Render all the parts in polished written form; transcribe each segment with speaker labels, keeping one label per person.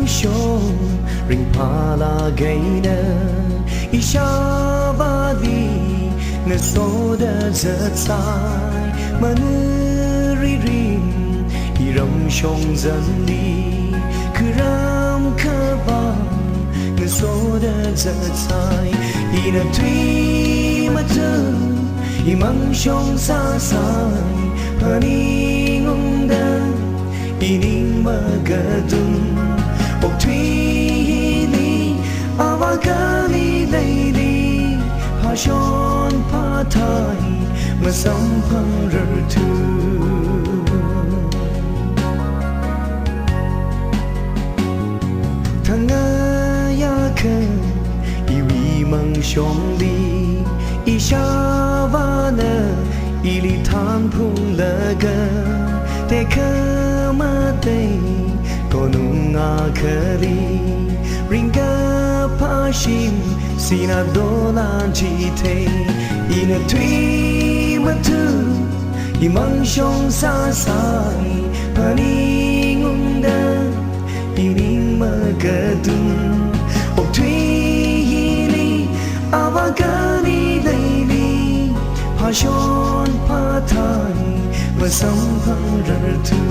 Speaker 1: show ring pala gaina ishavadi na soda zatsai manuri rim iram shong zandi kuram kaba na soda zatsai ina tui matu imang shong sa sai paning ongda ining magadun og tui li avakali lady hashon patai masam pangrar tu thangaya kan iwi mang shong li ishavana ili tham phung laga te kamate konunga khali ringa pashim sina dolan jite ina tui matu imang shong sa sai paningunda ining magadun ok tui li avagani leili hashon patai masam pangrar tu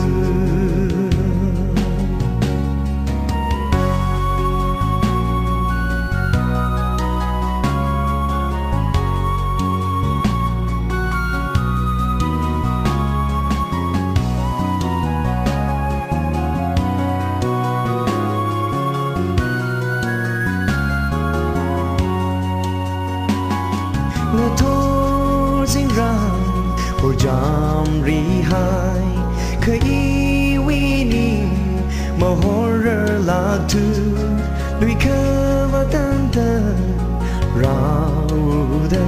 Speaker 1: na thor sing rang or jam ri hai khai wi ning ma horror la tu lui ka va tan ta rau da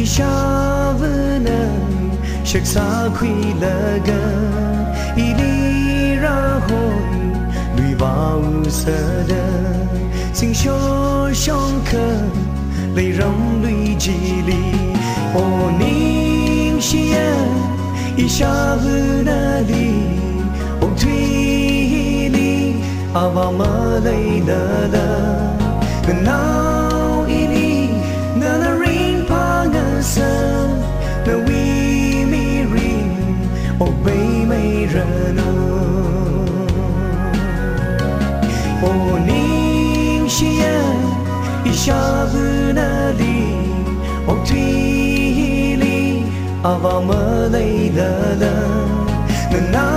Speaker 1: ishavana shak sa khui la ga ili ra hoi lui va u sa da sing sho shong ka lay rong lui ji li o ning shia ishavuna li o tui li avama lay la la now ini na la ring pa nga sa na wi mi ring o bay may rano o ning shia ishavuna li ok tui li avama lay la la na